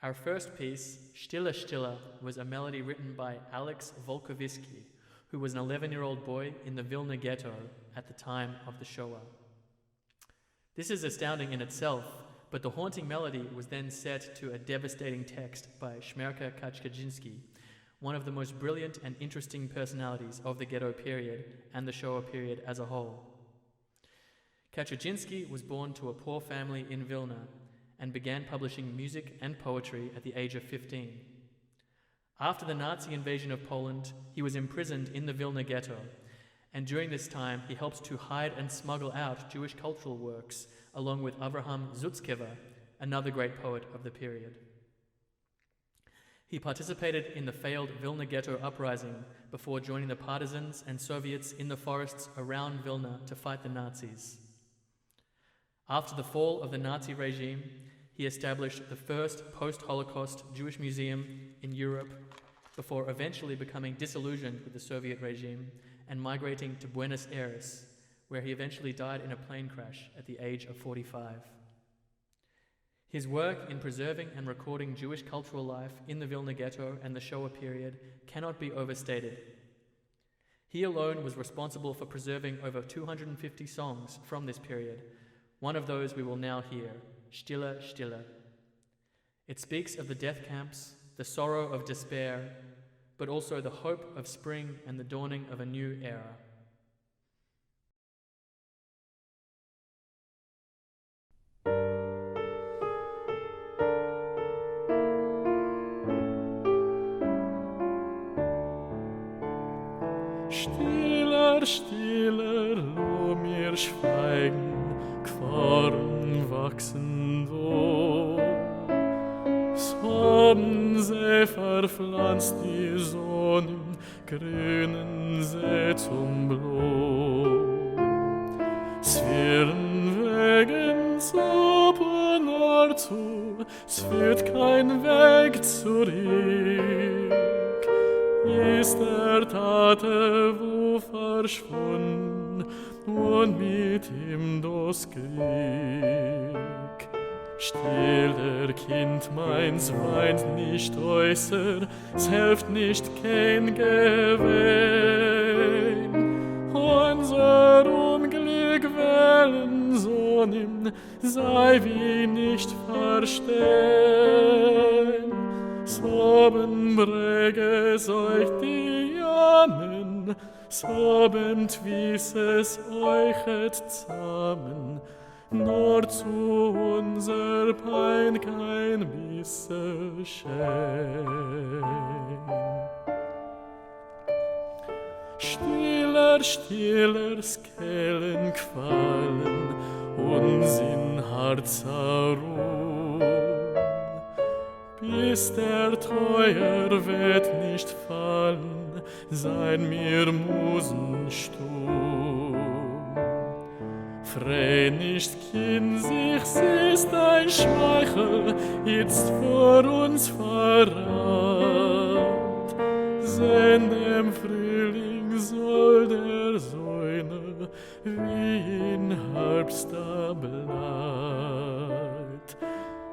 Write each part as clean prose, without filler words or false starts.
Our first piece, Shtiler, Shtiler, was a melody written by Volkoviski, who was an 11-year-old boy in the Vilna ghetto at the time of the Shoah. This is astounding in itself, but the haunting melody was then set to a devastating text by Shmerke Kaczerginski, one of the most brilliant and interesting personalities of the ghetto period and the Shoah period as a whole. Kaczerginski was born to a poor family in Vilna and began publishing music and poetry at the age of 15. After the Nazi invasion of Poland, he was imprisoned in the Vilna ghetto, and during this time he helped to hide and smuggle out Jewish cultural works, along with Avraham Zutzkever, another great poet of the period. He participated in the failed Vilna ghetto uprising before joining the partisans and Soviets in the forests around Vilna to fight the Nazis. After the fall of the Nazi regime, he established the first post-Holocaust Jewish museum in Europe before eventually becoming disillusioned with the Soviet regime and migrating to Buenos Aires, where he eventually died in a plane crash at the age of 45. His work in preserving and recording Jewish cultural life in the Vilna ghetto and the Shoah period cannot be overstated. He alone was responsible for preserving over 250 songs from this period. One of those we will now hear, Shtiler, Shtiler. It speaks of the death camps, the sorrow of despair, but also the hope of spring and the dawning of a new era. Stiller, stiller, lo mir schweigen, Quarren wachsen do. Sonnensee verpflanzt die Sonnen, grünen See zum Blau. Zwirren Wegen ab und zu, es führt kein Weg zurück. Ist der Tate wo verschwunden und mit ihm das Glück. Stiller Kind meins weint nicht äußer, es hilft nicht kein Gewehen. Unser Unglück wählen so nimm, sei wie nicht verstehen. Soben breges euch die Jammen, sobend wies es euchet zahmen, nur zu unser Pein kein Bisse schein. Stiller, stiller Skellen qualen, uns in Harzer Ruhm, bis der Treuer wird nicht fallen, sein mir Musen stumm. Frei nicht Kind, sich's ist ein Schmeichel, jetzt vor uns verrat. Sehn dem Frühling soll der Säune wie in Herbster Blatt.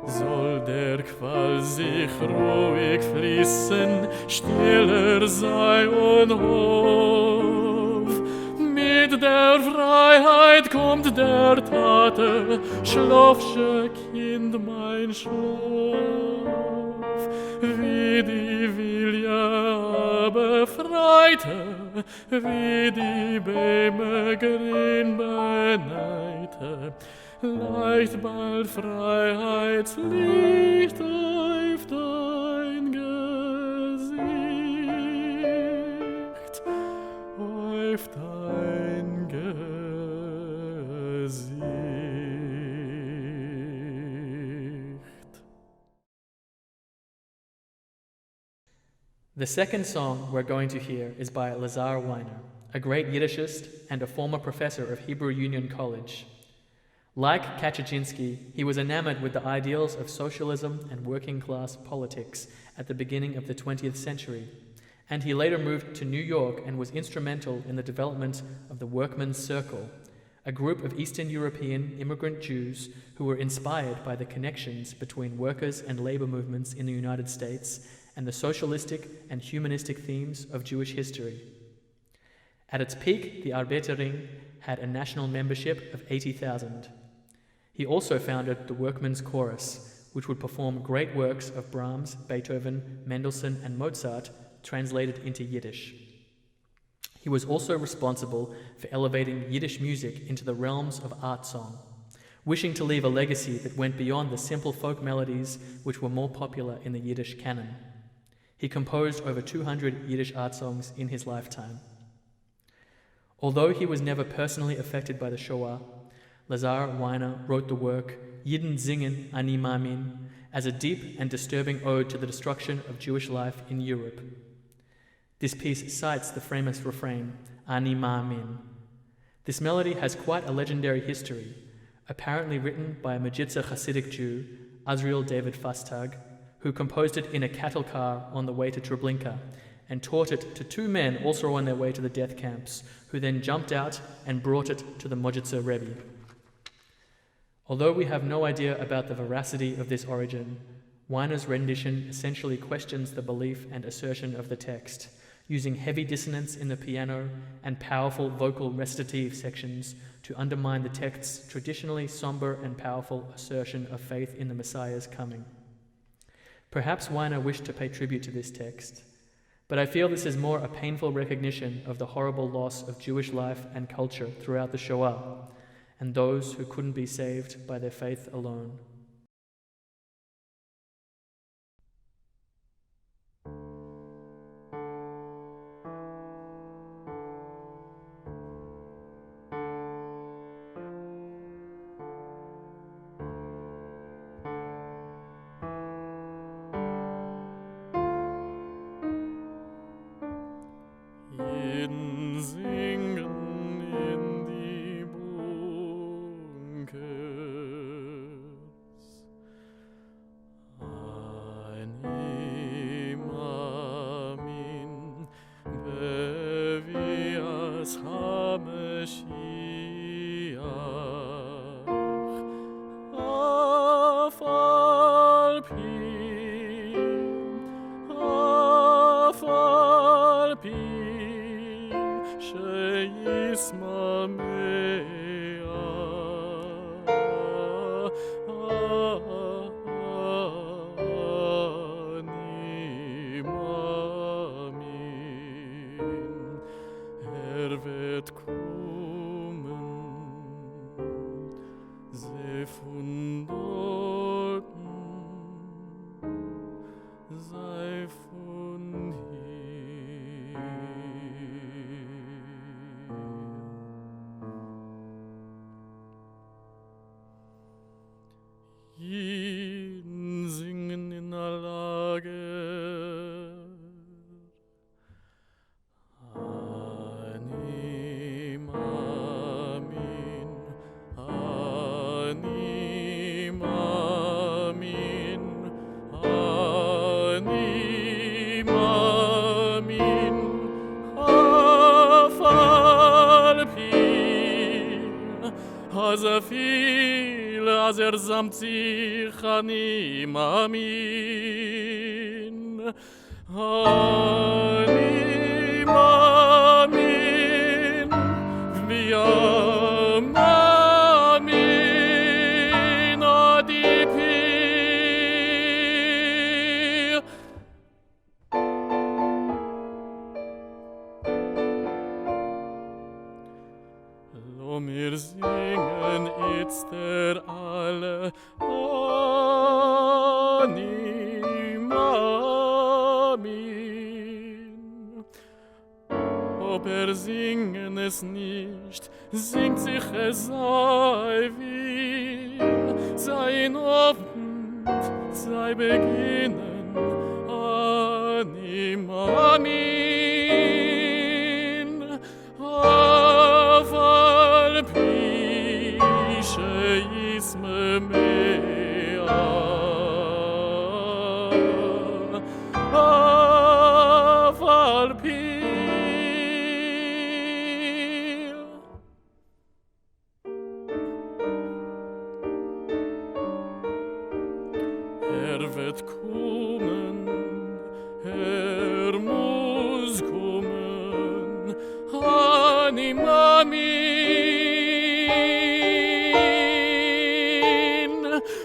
Soll der Qual sich ruhig fließen, stiller sei und hof. Mit der Freiheit kommt der Tate, schlafsche Kind mein Schlaf. Wie die Vilja befreite, wie die Bäume grün beneite, leicht bald Freiheitslicht auf dein Gesicht, auf dein Gesicht. The second song we're going to hear is by Lazar Weiner, a great Yiddishist and a former professor of Hebrew Union College. Like Kaczerginski, he was enamored with the ideals of socialism and working-class politics at the beginning of the 20th century, and he later moved to New York and was instrumental in the development of the Workmen's Circle, a group of Eastern European immigrant Jews who were inspired by the connections between workers' and labor movements in the United States and the socialistic and humanistic themes of Jewish history. At its peak, the Arbeiterring had a national membership of 80,000. He also founded the Workmen's Chorus, which would perform great works of Brahms, Beethoven, Mendelssohn, and Mozart translated into Yiddish. He was also responsible for elevating Yiddish music into the realms of art song, wishing to leave a legacy that went beyond the simple folk melodies which were more popular in the Yiddish canon. He composed over 200 Yiddish art songs in his lifetime. Although he was never personally affected by the Shoah, Lazar Weiner wrote the work Yidden singen Ani Maamin as a deep and disturbing ode to the destruction of Jewish life in Europe. This piece cites the famous refrain, Ani Maamin. This melody has quite a legendary history, apparently written by a Majitza Hasidic Jew, Azriel David Fastag, who composed it in a cattle car on the way to Treblinka and taught it to two men also on their way to the death camps, who then jumped out and brought it to the Mojitzer Rebbe. Although we have no idea about the veracity of this origin, Weiner's rendition essentially questions the belief and assertion of the text, using heavy dissonance in the piano and powerful vocal recitative sections to undermine the text's traditionally somber and powerful assertion of faith in the Messiah's coming. Perhaps Weiner wished to pay tribute to this text, but I feel this is more a painful recognition of the horrible loss of Jewish life and culture throughout the Shoah, and those who couldn't be saved by their faith alone. samt sich ani maamin, ani maamin, v'ya maamin adipi. Lo mir singen jetzt der alle ani maamin. Ob singen es nicht, singt sich es sei wie, sei in Abend, sei beginnen, ani maamin, aval pi she'yisme mea, aval pi. wird kommen, muss kommen, anima min,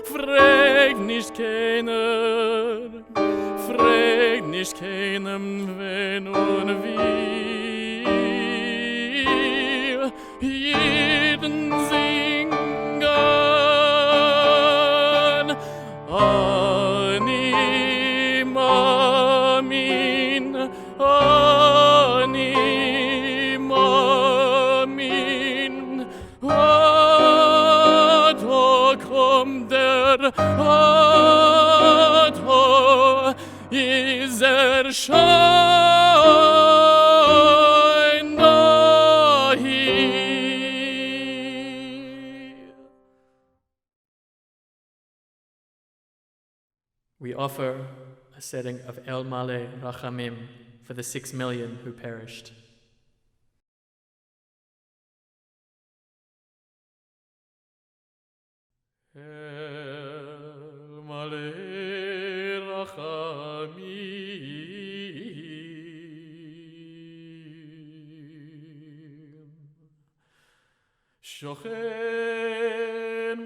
frag nicht keiner, frag nicht keinem, wenn und wie, jeden singen, anima min, anima min, da kommt der, da ist Schein dahin. We offer a setting of El Male Rachamim for the 6 million who perished. El Male Rachamim, Shochen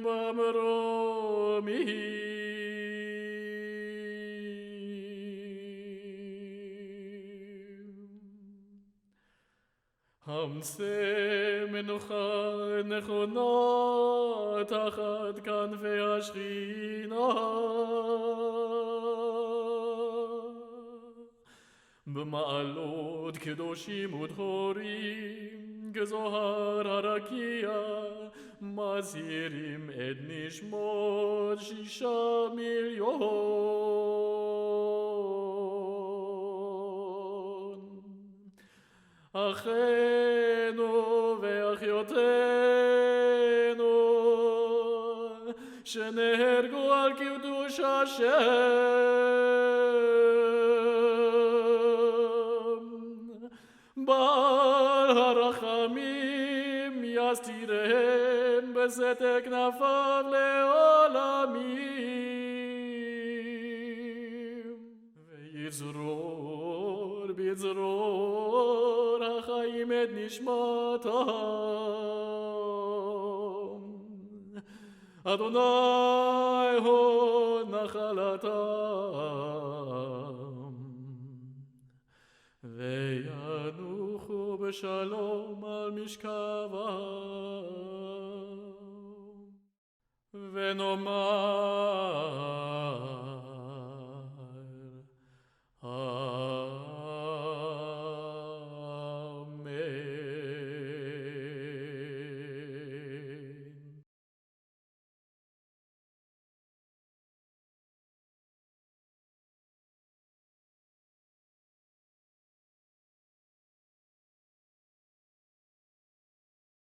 b'mromim, Hamse menucha nechona tachat convey Shchina, b'ma'alot kedoshim udhorim, gezohar harakia, mazirim et nishmot 6 million. אחינו ואחיותינו שנהרגו על קידוש השם, בעל הרחמים יסתירם בסתר כנפיו לעולמים, ויזרור בזרור החיים את נשמתם, אדוני הוא נחלתם, וינוחו בשלום על משכבם, ונאמר